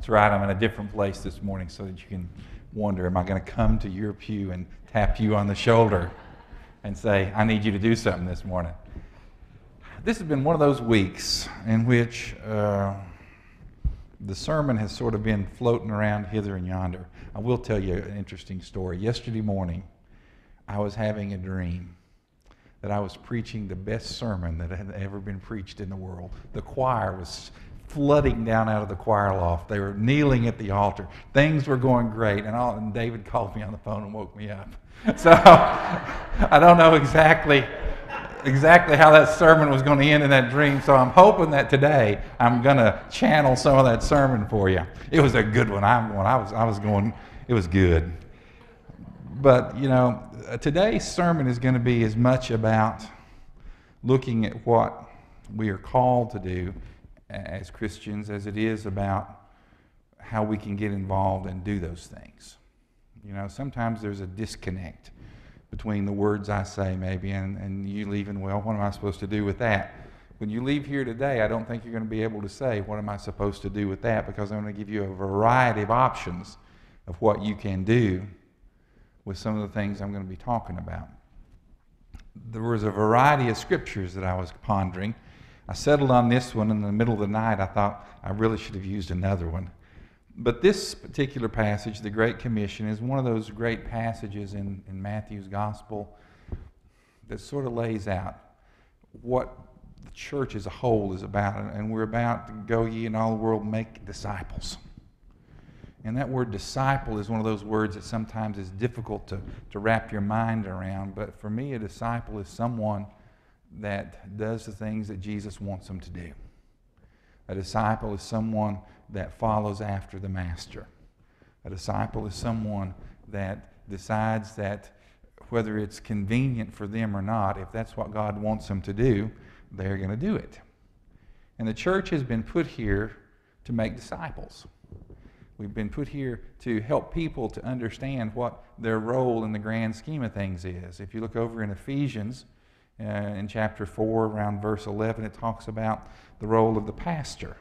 That's right, I'm in a different place this morning so that you can wonder, am I going to come to your pew and tap you on the shoulder and say, I need you to do something this morning? This has been one of those weeks in which the sermon has sort of been floating around hither and yonder. I will tell you an interesting story. Yesterday morning, I was having a dream that I was preaching the best sermon that had ever been preached in the world. The choir was flooding down out of the choir loft. They were kneeling at the altar. Things were going great, and David called me on the phone and woke me up. So I don't know exactly how that sermon was going to end in that dream, so I'm hoping that today I'm going to channel some of that sermon for you. It was a good one. It was good. But, today's sermon is going to be as much about looking at what we are called to do as Christians as it is about how we can get involved and do those things. Sometimes there's a disconnect between the words I say maybe and you leaving, well, what am I supposed to do with that? When you leave here today, I don't think you're going to be able to say, what am I supposed to do with that? Because I'm going to give you a variety of options of what you can do with some of the things I'm going to be talking about. There was a variety of scriptures that I was pondering. I settled on this one in the middle of the night. I thought I really should have used another one. But this particular passage, the Great Commission, is one of those great passages in Matthew's Gospel that sort of lays out what the church as a whole is about. And we're about to go ye in all the world, make disciples. And that word disciple is one of those words that sometimes is difficult to wrap your mind around. But for me, a disciple is someone that does the things that Jesus wants them to do. A disciple is someone that follows after the master. A disciple is someone that decides that whether it's convenient for them or not, if that's what God wants them to do, they're going to do it. And the church has been put here to make disciples. We've been put here to help people to understand what their role in the grand scheme of things is. If you look over in Ephesians, in chapter 4, around verse 11, it talks about the role of the pastor.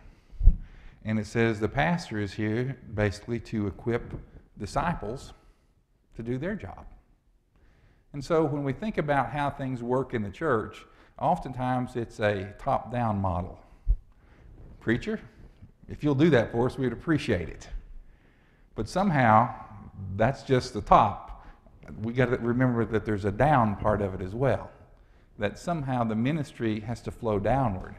And it says the pastor is here basically to equip disciples to do their job. And so when we think about how things work in the church, oftentimes it's a top-down model. Preacher, if you'll do that for us, we'd appreciate it. But somehow, that's just the top. We got to remember that there's a down part of it as well. That somehow the ministry has to flow downward.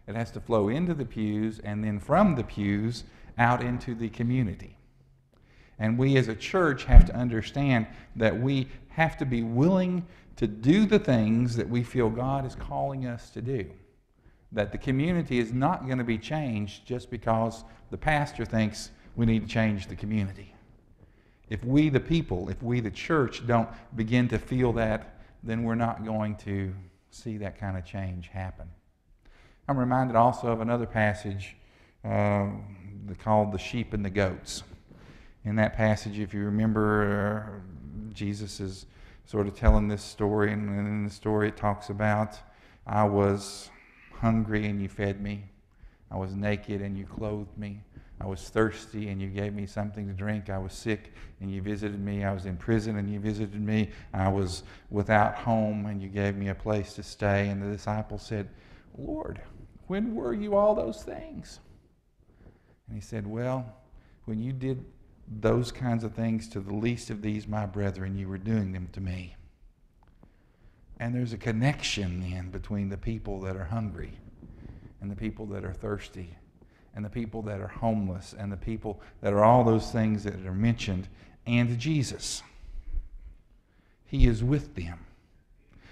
It has to flow into the pews and then from the pews out into the community. And we as a church have to understand that we have to be willing to do the things that we feel God is calling us to do. That the community is not going to be changed just because the pastor thinks we need to change the community. If we the people, if we the church don't begin to feel that, then we're not going to see that kind of change happen. I'm reminded also of another passage called the sheep and the goats. In that passage, if you remember, Jesus is sort of telling this story, and in the story it talks about, I was hungry and you fed me. I was naked and you clothed me. I was thirsty and you gave me something to drink. I was sick and you visited me. I was in prison and you visited me. I was without home and you gave me a place to stay. And the disciples said, Lord, when were you all those things? And he said, well, when you did those kinds of things to the least of these, my brethren, you were doing them to me. And there's a connection then between the people that are hungry and the people that are thirsty and the people that are homeless, and the people that are all those things that are mentioned, and Jesus. He is with them.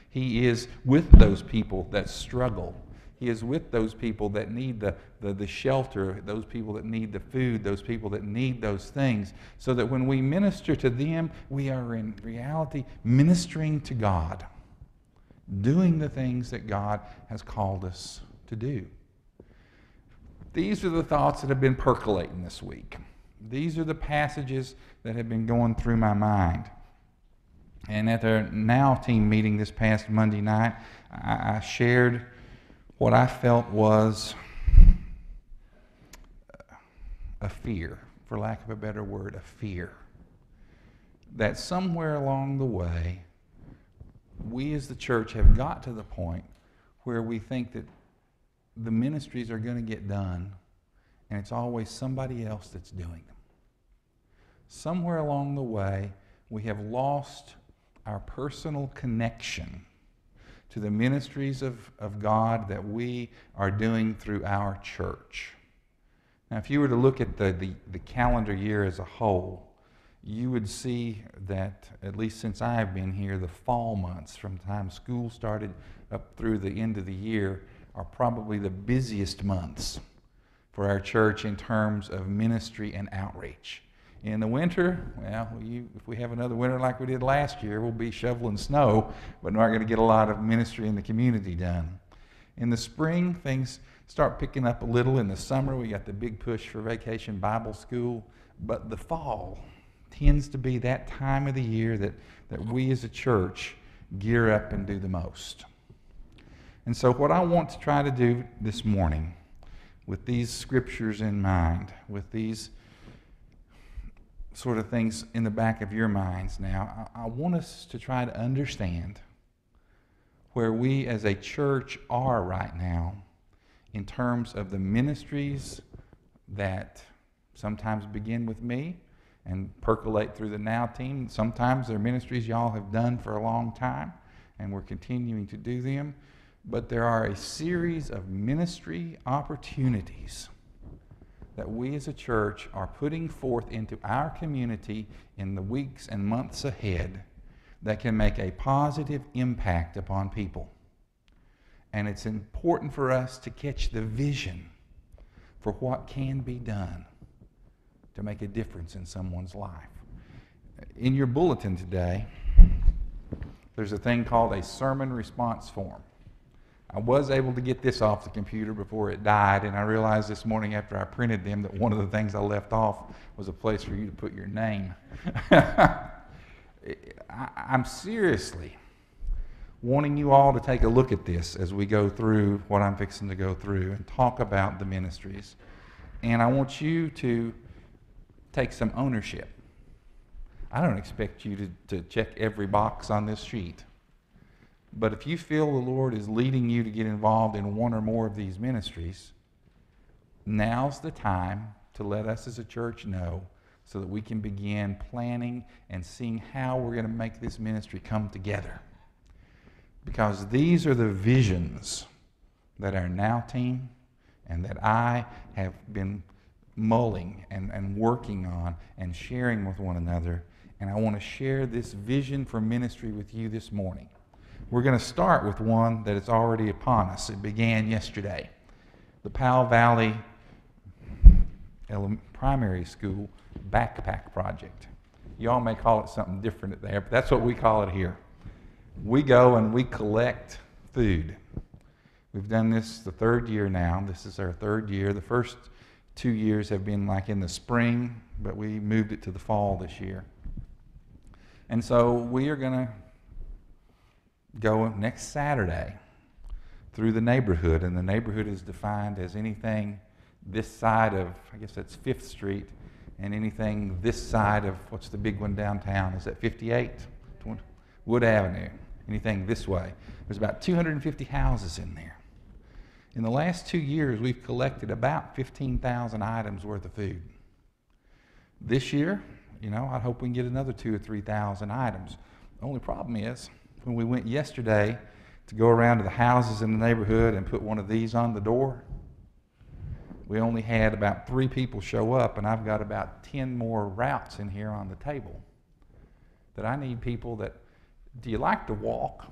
He is with those people that struggle. He is with those people that need the shelter, those people that need the food, those people that need those things, so that when we minister to them, we are in reality ministering to God, doing the things that God has called us to do. These are the thoughts that have been percolating this week. These are the passages that have been going through my mind. And at the Now team meeting this past Monday night, I shared what I felt was a fear, for lack of a better word, a fear that somewhere along the way, we as the church have got to the point where we think that the ministries are going to get done and it's always somebody else that's doing them. Somewhere along the way, we have lost our personal connection to the ministries of God that we are doing through our church. Now, if you were to look at the calendar year as a whole, you would see that, at least since I've been here, the fall months, from the time school started up through the end of the year, are probably the busiest months for our church in terms of ministry and outreach. In the winter, well, if we have another winter like we did last year, we'll be shoveling snow, but not going to get a lot of ministry in the community done. In the spring, things start picking up a little. In the summer, we got the big push for Vacation Bible School. But the fall tends to be that time of the year that we as a church gear up and do the most. And so what I want to try to do this morning, with these scriptures in mind, with these sort of things in the back of your minds now, I want us to try to understand where we as a church are right now in terms of the ministries that sometimes begin with me and percolate through the Now team. Sometimes they're ministries y'all have done for a long time, and we're continuing to do them. But there are a series of ministry opportunities that we as a church are putting forth into our community in the weeks and months ahead that can make a positive impact upon people. And it's important for us to catch the vision for what can be done to make a difference in someone's life. In your bulletin today, there's a thing called a sermon response form. I was able to get this off the computer before it died, and I realized this morning after I printed them that one of the things I left off was a place for you to put your name. I'm seriously wanting you all to take a look at this as we go through what I'm fixing to go through and talk about the ministries. And I want you to take some ownership. I don't expect you to check every box on this sheet. But if you feel the Lord is leading you to get involved in one or more of these ministries, now's the time to let us as a church know so that we can begin planning and seeing how we're going to make this ministry come together. Because these are the visions that our Now team and that I have been mulling and working on and sharing with one another. And I want to share this vision for ministry with you this morning. We're going to start with one that is already upon us. It began yesterday. The Powell Valley Primary School Backpack Project. Y'all may call it something different there, but that's what we call it here. We go and we collect food. We've done this the third year now. This is our third year. The first 2 years have been like in the spring, but we moved it to the fall this year. And so we are going to go next Saturday through the neighborhood, and the neighborhood is defined as anything this side of, I guess that's 5th Street, and anything this side of, what's the big one downtown? Is that 58? Wood Avenue. Anything this way. There's about 250 houses in there. In the last 2 years, we've collected about 15,000 items worth of food. This year, I hope we can get another 2,000 or 3,000 items. The only problem is, when we went yesterday to go around to the houses in the neighborhood and put one of these on the door, we only had about 3 people show up, and I've got about 10 more routes in here on the table that I need people that, do you like to walk?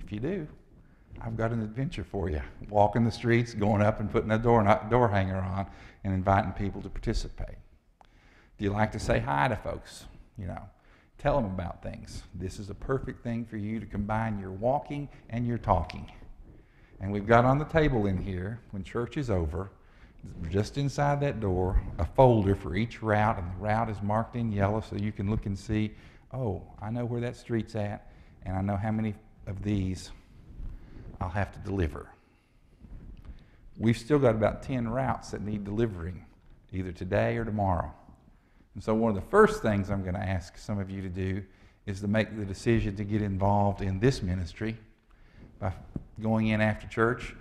If you do, I've got an adventure for you. Walking the streets, going up and putting a door hanger on and inviting people to participate. Do you like to say hi to folks? Tell them about things. This is a perfect thing for you to combine your walking and your talking. And we've got on the table in here, when church is over, just inside that door, a folder for each route, and the route is marked in yellow so you can look and see, oh, I know where that street's at, and I know how many of these I'll have to deliver. We've still got about 10 routes that need delivering either today or tomorrow. And so one of the first things I'm going to ask some of you to do is to make the decision to get involved in this ministry by going in after church.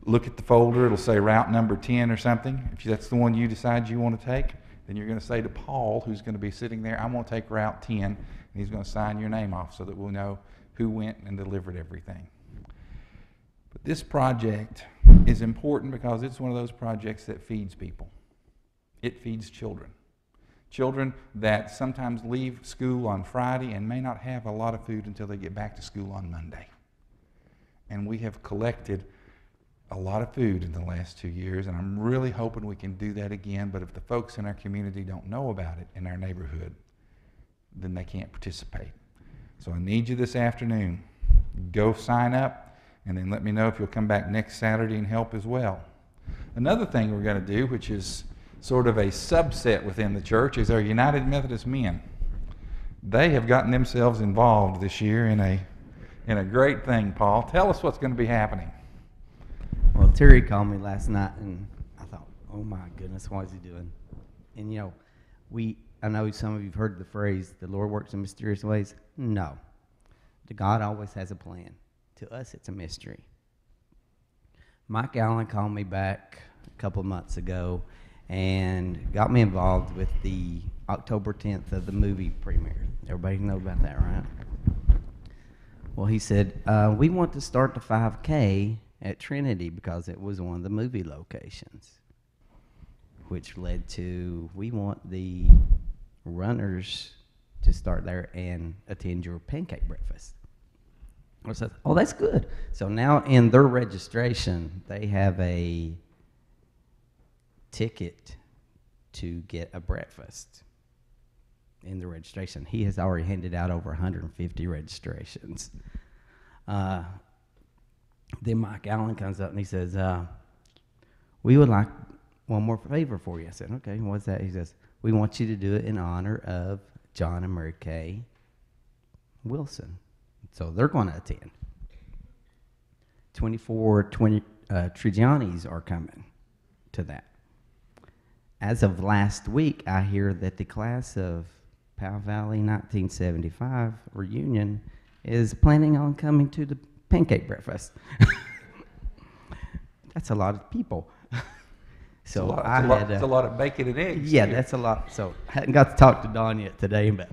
Look at the folder. It'll say route number 10 or something. If that's the one you decide you want to take, then you're going to say to Paul, who's going to be sitting there, I'm going to take route 10, and he's going to sign your name off so that we'll know who went and delivered everything. But this project is important because it's one of those projects that feeds people. It feeds children. Children that sometimes leave school on Friday and may not have a lot of food until they get back to school on Monday. And we have collected a lot of food in the last 2 years, and I'm really hoping we can do that again. But if the folks in our community don't know about it in our neighborhood, then they can't participate. So I need you this afternoon. Go sign up, and then let me know if you'll come back next Saturday and help as well. Another thing we're going to do, which is sort of a subset within the church, is our United Methodist Men. They have gotten themselves involved this year in a great thing. Paul, tell us what's going to be happening. Well, Terry called me last night, and I thought, oh my goodness, what is he doing? And you know, I know some of you've heard the phrase, the Lord works in mysterious ways. No. God always has a plan. To us, it's a mystery. Mike Allen called me back a couple of months ago and got me involved with the October 10th of the movie premiere. Everybody know about that, right? Well, he said, we want to start the 5K at Trinity because it was one of the movie locations, which led to we want the runners to start there and attend your pancake breakfast. I said, oh, that's good. So now in their registration, they have a ticket to get a breakfast in the registration. He has already handed out over 150 registrations. Then Mike Allen comes up and he says, we would like one more favor for you. I said, okay, what's that? He says, we want you to do it in honor of John and Mary Kay Wilson. So they're going to attend. 24 Trigianis are coming to that. As of last week, I hear that the class of Powell Valley 1975 reunion is planning on coming to the pancake breakfast. That's a lot of people. So it's a lot of bacon and eggs. Yeah, too. that's a lot. So I hadn't got to talk to Don yet today, but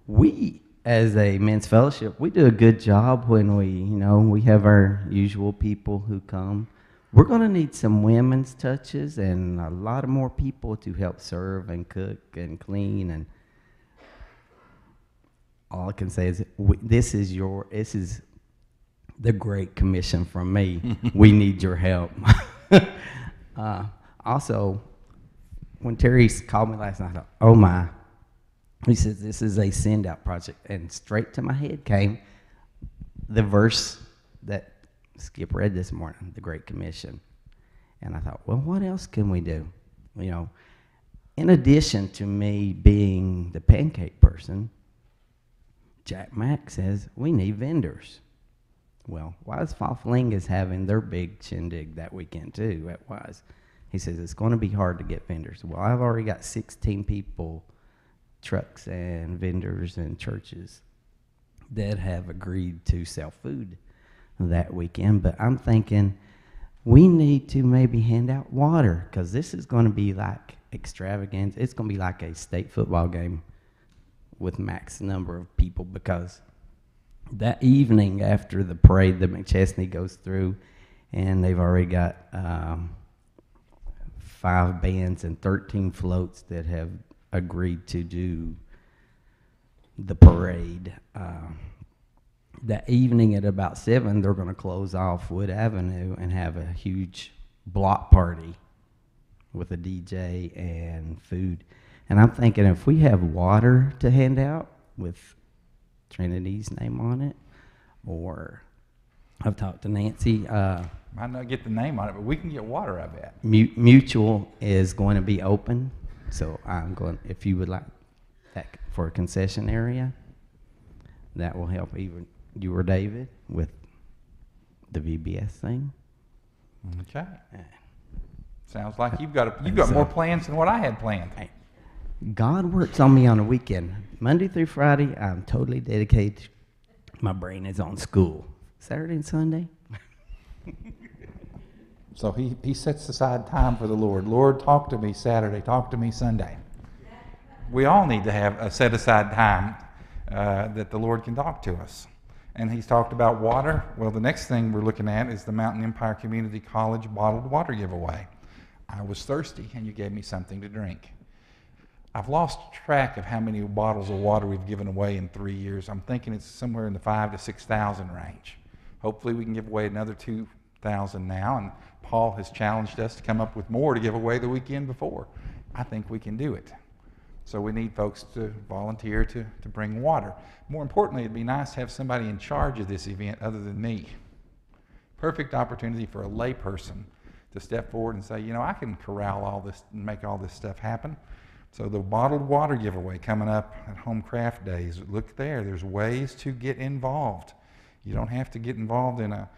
we, as a men's fellowship, we do a good job when we have our usual people who come. We're going to need some women's touches and a lot of more people to help serve and cook and clean. And all I can say is this is the Great Commission from me. We need your help. Also, when Terry called me last night, I thought, oh my. He says, this is a send-out project. And straight to my head came the verse that Skip read this morning, the Great Commission. And I thought, well, what else can we do? In addition to me being the pancake person, Jack Mack says we need vendors. Well, Wise Fofling is having their big shindig that weekend too at Wise. He says it's going to be hard to get vendors. Well, I've already got 16 people, trucks and vendors and churches that have agreed to sell food that weekend. But I'm thinking we need to maybe hand out water because this is going to be like extravagant. It's going to be like a state football game with max number of people because that evening after the parade, the McChesney goes through and they've already got 5 bands and 13 floats that have agreed to do the parade. That evening at about 7, they're going to close off Wood Avenue and have a huge block party with a DJ and food. And I'm thinking if we have water to hand out with Trinity's name on it, or I've talked to Nancy. Might not get the name on it, but we can get water, I bet. Mutual is going to be open, so I'm going. If you would like that for a concession area, that will help even you or David with the VBS thing. Okay. Sounds like you've got more plans than what I had planned. God works on me on the weekend. Monday through Friday, I'm totally dedicated. My brain is on school. Saturday and Sunday. So he sets aside time for the Lord. Lord, talk to me Saturday, talk to me Sunday. We all need to have a set aside time that the Lord can talk to us. And he's talked about water. Well, the next thing we're looking at is the Mountain Empire Community College bottled water giveaway. I was thirsty, and you gave me something to drink. I've lost track of how many bottles of water we've given away in 3 years. I'm thinking it's somewhere in the 5,000 to 6,000 range. Hopefully we can give away another 2,000 now, and Paul has challenged us to come up with more to give away the weekend before. I think we can do it. So we need folks to volunteer to bring water. More importantly, it'd be nice to have somebody in charge of this event other than me. Perfect opportunity for a layperson to step forward and say, you know, I can corral all this and make all this stuff happen. So the bottled water giveaway coming up at Home Craft Days, look there. There's ways to get involved. You don't have to get involved in a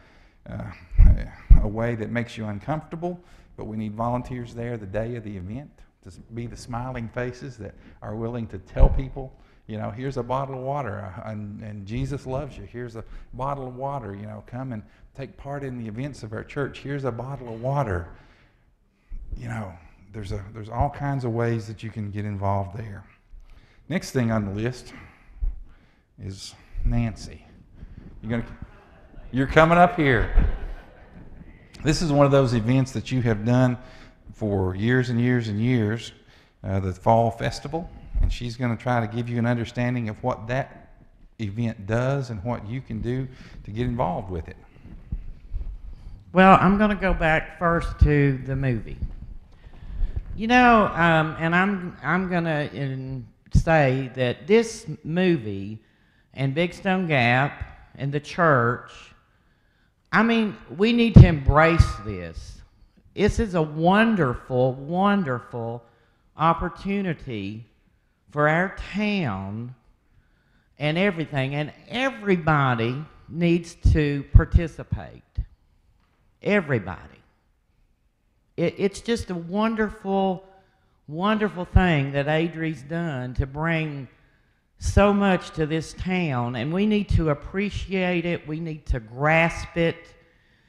way that makes you uncomfortable, but we need volunteers there the day of the event to be the smiling faces that are willing to tell people, you know, here's a bottle of water, and Jesus loves you. Here's a bottle of water, you know, come and take part in the events of our church. Here's a bottle of water. You know, there's all kinds of ways that you can get involved there. Next thing on the list is Nancy. You're coming up here. This is one of those events that you have done for years and years and years, the Fall Festival, and she's going to try to give you an understanding of what that event does and what you can do to get involved with it. Well, I'm going to go back first to the movie. You know, and I'm going to say that this movie and Big Stone Gap and the church, I mean, we need to embrace this. This is a wonderful, wonderful opportunity for our town and everything, and everybody needs to participate. Everybody. It's just a wonderful, wonderful thing that Adri's done to bring so much to this town, and we need to appreciate it. We need to grasp it,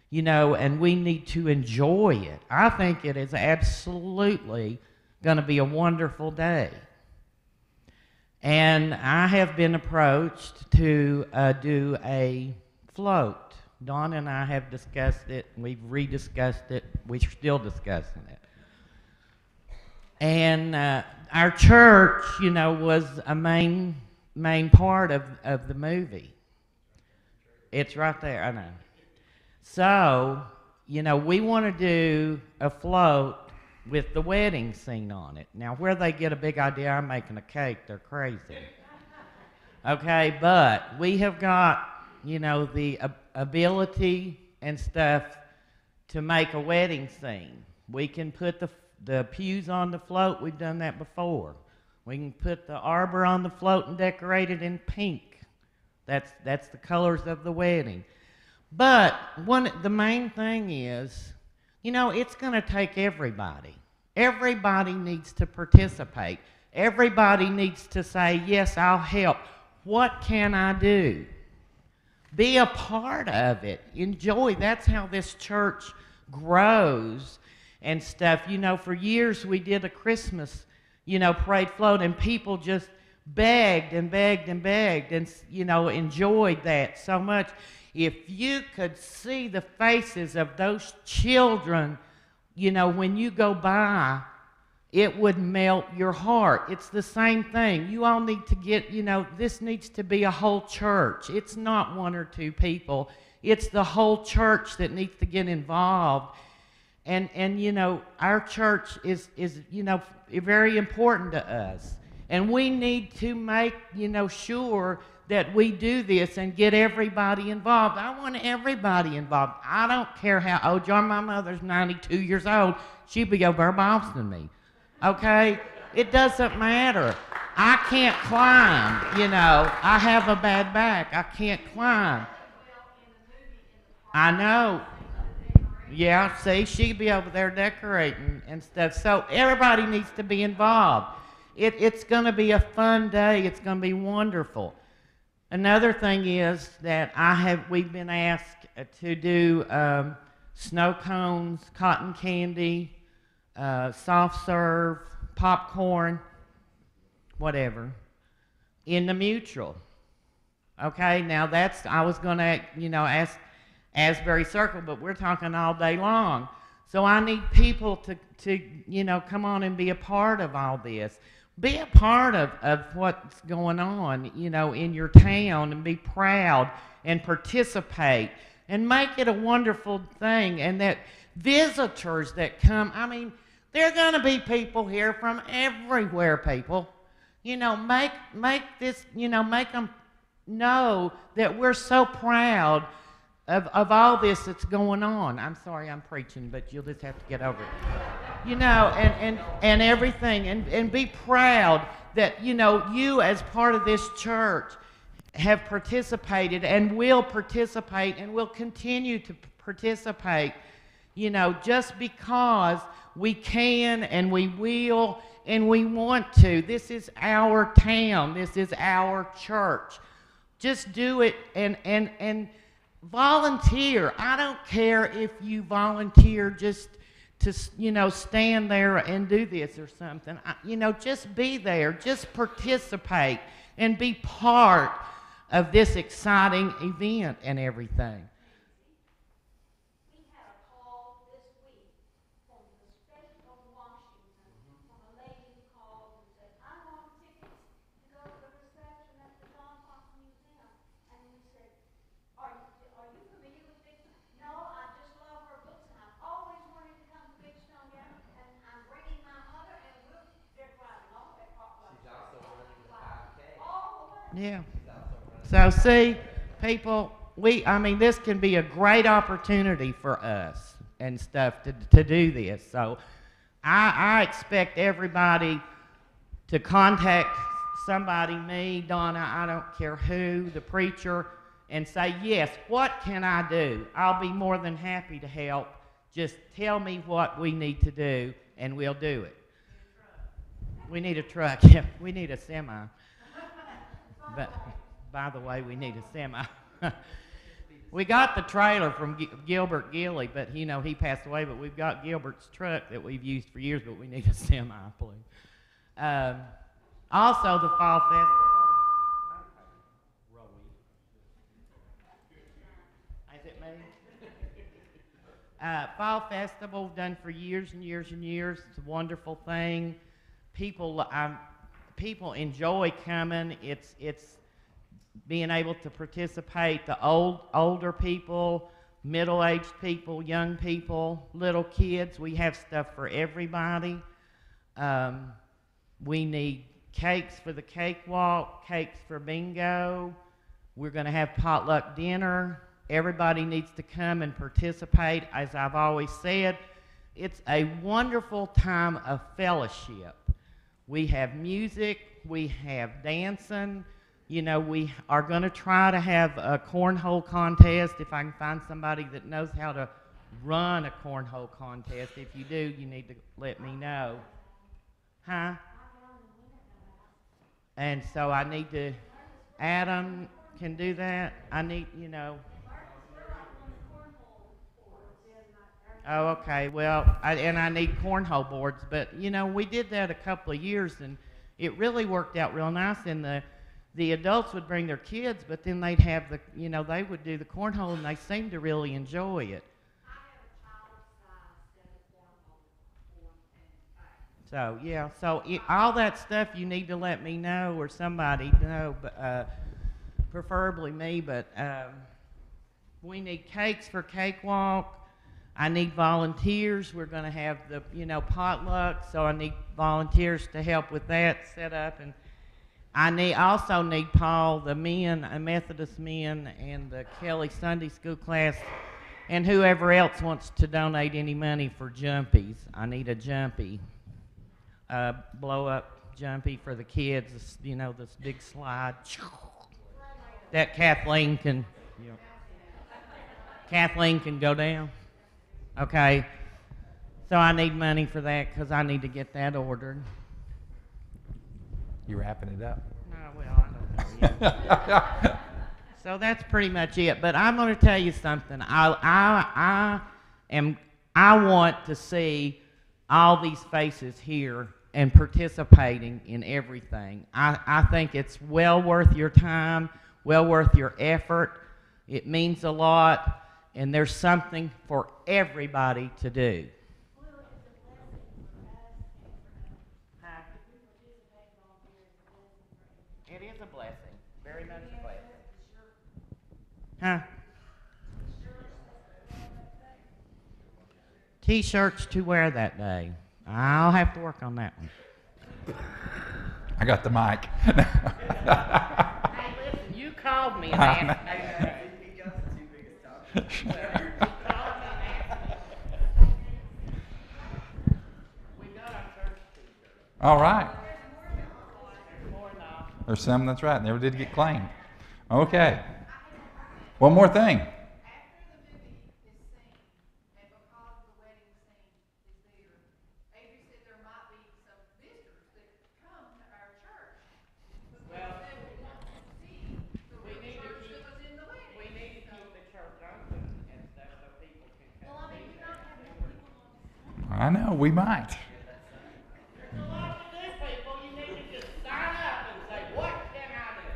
you know, and we need to enjoy it. I think it is absolutely going to be a wonderful day. And I have been approached to do a float. Dawn and I have discussed it. We've rediscussed it. We're still discussing it. And our church, you know, was a main part of the movie. It's right there, I know. So, you know, we want to do a float with the wedding scene on it. Now, where they get a big idea, I'm making a cake, they're crazy. Okay, but we have got, you know, the ability and stuff to make a wedding scene. We can put the pews on the float. We've done that before. We can put the arbor on the float and decorate it in pink. That's the colors of the wedding. But the main thing is, you know, it's going to take everybody. Everybody needs to participate. Everybody needs to say, yes, I'll help. What can I do? Be a part of it. Enjoy. That's how this church grows and stuff. You know, for years we did a Christmas, you know, parade float, and people just begged and begged and begged and, you know, enjoyed that so much. If you could see the faces of those children, you know, when you go by, it would melt your heart. It's the same thing. You all need to get, you know, this needs to be a whole church. It's not one or two people. It's the whole church that needs to get involved. And you know, our church is you know, very important to us. And we need to make, you know, sure that we do this and get everybody involved. I want everybody involved. I don't care how old you are. My mother's 92 years old. She'd be over boss than me. Okay? It doesn't matter. I can't climb, you know. I have a bad back. I can't climb. I know. Yeah, see, she'd be over there decorating and stuff. So everybody needs to be involved. It's going to be a fun day. It's going to be wonderful. Another thing is that we've been asked to do snow cones, cotton candy, soft serve, popcorn, whatever, in the mutual. Okay, now I was going to, ask Asbury Circle, but we're talking all day long. So I need people to come on and be a part of all this. Be a part of what's going on, in your town, and be proud and participate and make it a wonderful thing. And that visitors that come, there are going to be people here from everywhere, people. Make this, make them know that we're so proud of all this that's going on. I'm sorry I'm preaching, but you'll just have to get over it. And everything, and be proud that, you as part of this church have participated and will participate and will continue to participate, just because we can and we will and we want to. This is our town. This is our church. Just do it and volunteer. I don't care if you volunteer just to, stand there and do this or something. Just be there. Just participate and be part of this exciting event and everything. We had a call this week from the state of Washington from a lady who called and said, I want tickets to go to the reception at the John Fox Museum. And we said, are you familiar with this? No, I just love her books, and I've always wanted to come to Big Stone Gap, and I'm bringing my mother, and they're driving all the way across. She's also running the 5K. All the way. Yeah. So see, people, this can be a great opportunity for us and stuff to do this. So I expect everybody to contact somebody, me, Donna, I don't care who, the preacher, and say, yes, what can I do? I'll be more than happy to help. Just tell me what we need to do, and we'll do it. We need a truck. Yeah, we need a semi. But by the way, we need a semi. We got the trailer from Gilbert Gilly, but he passed away. But we've got Gilbert's truck that we've used for years, but we need a semi, please. Also, the Fall Festival. Is it me? Fall Festival, done for years and years and years. It's a wonderful thing. People enjoy coming. It's being able to participate. The older people, middle-aged people, young people, little kids. We have stuff for everybody. We need cakes for the cakewalk, cakes for bingo. We're going to have potluck dinner. Everybody needs to come and participate. As I've always said, it's a wonderful time of fellowship. We have music. We have dancing. We are going to try to have a cornhole contest. If I can find somebody that knows how to run a cornhole contest. If you do, you need to let me know. Huh? And so I need to, Adam can do that. I need, Oh, okay. Well, I need cornhole boards. But, we did that a couple of years, and it really worked out real nice. And the adults would bring their kids, but then they'd have they would do the cornhole, and they seemed to really enjoy it. So, yeah. So, all that stuff you need to let me know, or somebody know, but preferably me. But we need cakes for cakewalk. I need volunteers. We're going to have the, potluck, so I need volunteers to help with that setup. And I also need Paul, the men, Methodist men, and the Kelly Sunday School class, and whoever else wants to donate any money for jumpies. I need a jumpy, blow-up jumpy for the kids, this big slide that Kathleen can go down. Okay, so I need money for that because I need to get that ordered. You wrapping it up? No, well, I don't know yet. So that's pretty much it. But I'm going to tell you something. I want to see all these faces here and participating in everything. I think it's well worth your time, well worth your effort. It means a lot, and there's something for everybody to do. It is a blessing, very much a blessing. Huh? T-shirts to wear that day. I'll have to work on that one. I got the mic. Hey, listen, you called me and asked me. We got our church t-shirts. All right. More than all. There's some, that's right, never did get claimed. Okay. One more thing. After the movie is seen, and because the wedding scene is there, Adri said there might be some visitors that come to our church. Well, They would want to see the we need to church keep- that was in the wedding. we need to keep the church open and stuff so people can come. Well, I mean, you're not having people on. I know, we might. There's a lot to do, people. You need to just sign up and say, what can I do?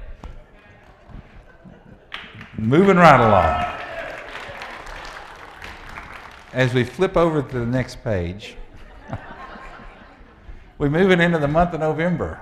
Moving right along. As we flip over to the next page, we're moving into the month of November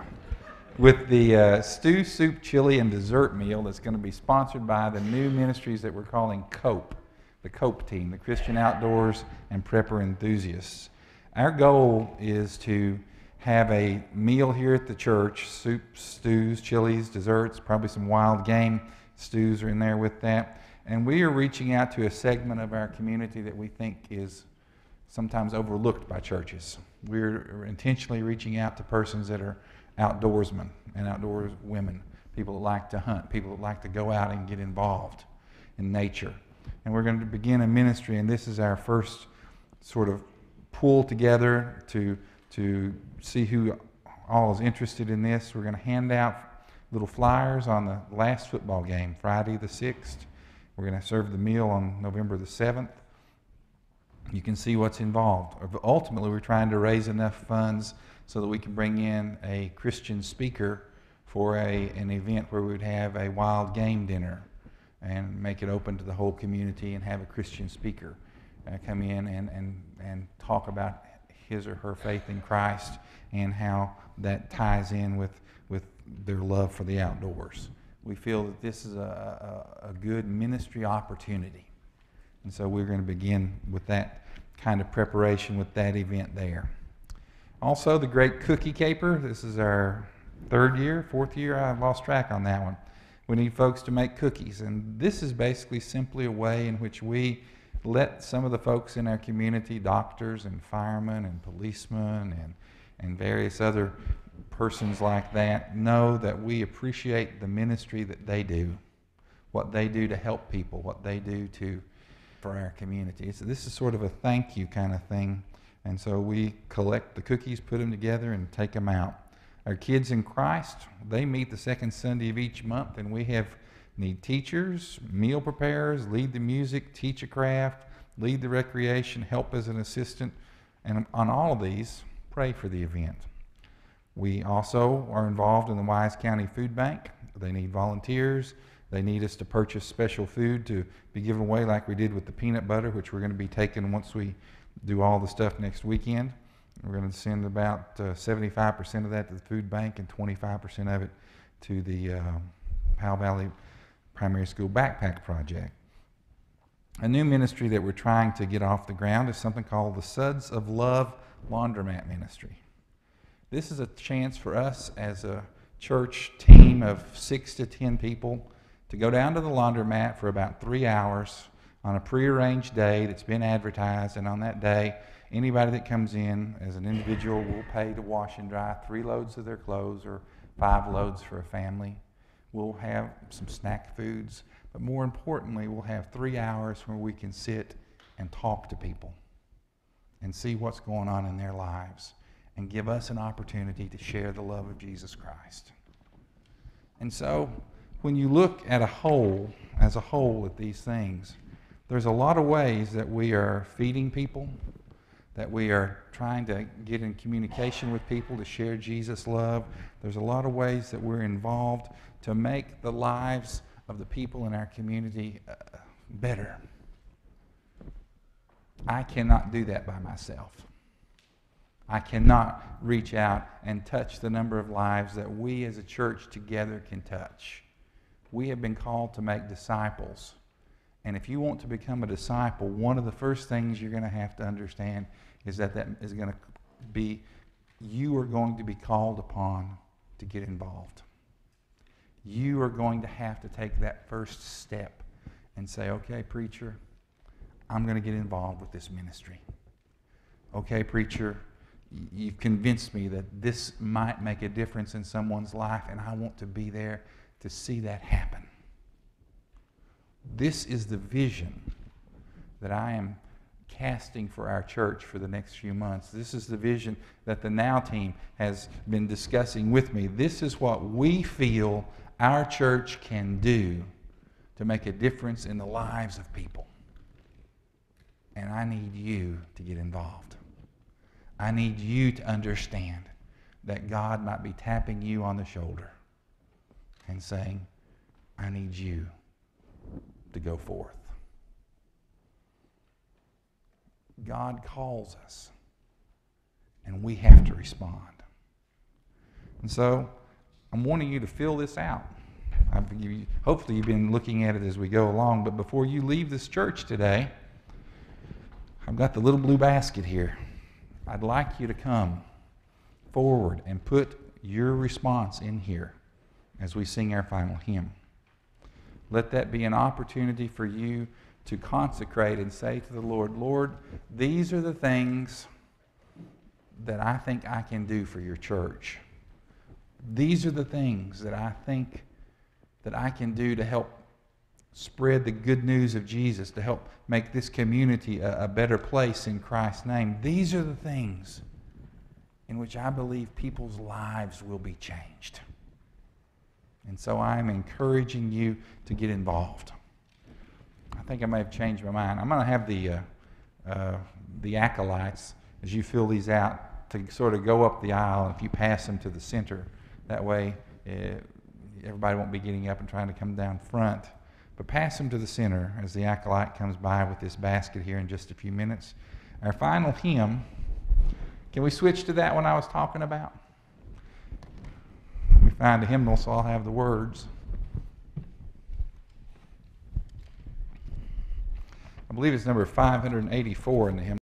with the stew, soup, chili, and dessert meal that's going to be sponsored by the new ministries that we're calling COPE, the COPE team, the Christian Outdoors and Prepper Enthusiasts. Our goal is to have a meal here at the church, soups, stews, chilies, desserts, probably some wild game stews are in there with that. And we are reaching out to a segment of our community that we think is sometimes overlooked by churches. We're intentionally reaching out to persons that are outdoorsmen and outdoors women, people that like to hunt, people that like to go out and get involved in nature. And we're going to begin a ministry, and this is our first sort of pull together to see who all is interested in this. We're going to hand out little flyers on the last football game, Friday the 6th. We're going to serve the meal on November the 7th. You can see what's involved. Ultimately, we're trying to raise enough funds so that we can bring in a Christian speaker for an event where we would have a wild game dinner and make it open to the whole community and have a Christian speaker come in and talk about his or her faith in Christ and how that ties in with their love for the outdoors. We feel that this is a good ministry opportunity. And so we're going to begin with that kind of preparation with that event there. Also, the Great Cookie Caper. This is our fourth year. I've lost track on that one. We need folks to make cookies. And this is basically simply a way in which we let some of the folks in our community, doctors and firemen and policemen and various other persons like that, know that we appreciate the ministry that they do, what they do to help people, what they do for our community. So this is sort of a thank you kind of thing. And so we collect the cookies, put them together, and take them out. Our Kids in Christ, they meet the second Sunday of each month, and we need teachers, meal preparers, lead the music, teach a craft, lead the recreation, help as an assistant, and on all of these, pray for the event. We also are involved in the Wise County Food Bank. They need volunteers. They need us to purchase special food to be given away like we did with the peanut butter, which we're going to be taking once we do all the stuff next weekend. We're going to send about 75% of that to the food bank and 25% of it to the Powell Valley Primary School Backpack Project. A new ministry that we're trying to get off the ground is something called the Suds of Love Laundromat Ministry. This is a chance for us as a church team of 6 to 10 people to go down to the laundromat for about 3 hours on a prearranged day that's been advertised, and on that day, anybody that comes in as an individual will pay to wash and dry 3 loads of their clothes or 5 loads for a family. We'll have some snack foods, but more importantly, we'll have 3 hours where we can sit and talk to people and see what's going on in their lives and give us an opportunity to share the love of Jesus Christ. And so, when you look at as a whole at these things, there's a lot of ways that we are feeding people, that we are trying to get in communication with people to share Jesus' love. There's a lot of ways that we're involved to make the lives of the people in our community better. I cannot do that by myself. I cannot reach out and touch the number of lives that we as a church together can touch. We have been called to make disciples. And if you want to become a disciple, one of the first things you're going to have to understand is that is going to be, you are going to be called upon to get involved. You are going to have to take that first step and say, okay, preacher, I'm going to get involved with this ministry. Okay, preacher, you've convinced me that this might make a difference in someone's life, and I want to be there to see that happen. This is the vision that I am casting for our church for the next few months. This is the vision that the Now team has been discussing with me. This is what we feel our church can do to make a difference in the lives of people. And I need you to get involved. I need you to understand that God might be tapping you on the shoulder and saying, I need you to go forth. God calls us, and we have to respond. And so, I'm wanting you to fill this out. Hopefully you've been looking at it as we go along, but before you leave this church today, I've got the little blue basket here. I'd like you to come forward and put your response in here as we sing our final hymn. Let that be an opportunity for you to consecrate and say to the Lord, Lord, these are the things that I think I can do for your church. These are the things that I think that I can do to help spread the good news of Jesus, to help make this community a better place in Christ's name. These are the things in which I believe people's lives will be changed. And so I'm encouraging you to get involved. I think I may have changed my mind. I'm going to have the acolytes, as you fill these out, to sort of go up the aisle. If you pass them to the center, that way everybody won't be getting up and trying to come down front. But pass them to the center as the acolyte comes by with this basket here in just a few minutes. Our final hymn, can we switch to that one I was talking about? We find a hymnal, so I'll have the words. I believe it's number 584 in the hymnal.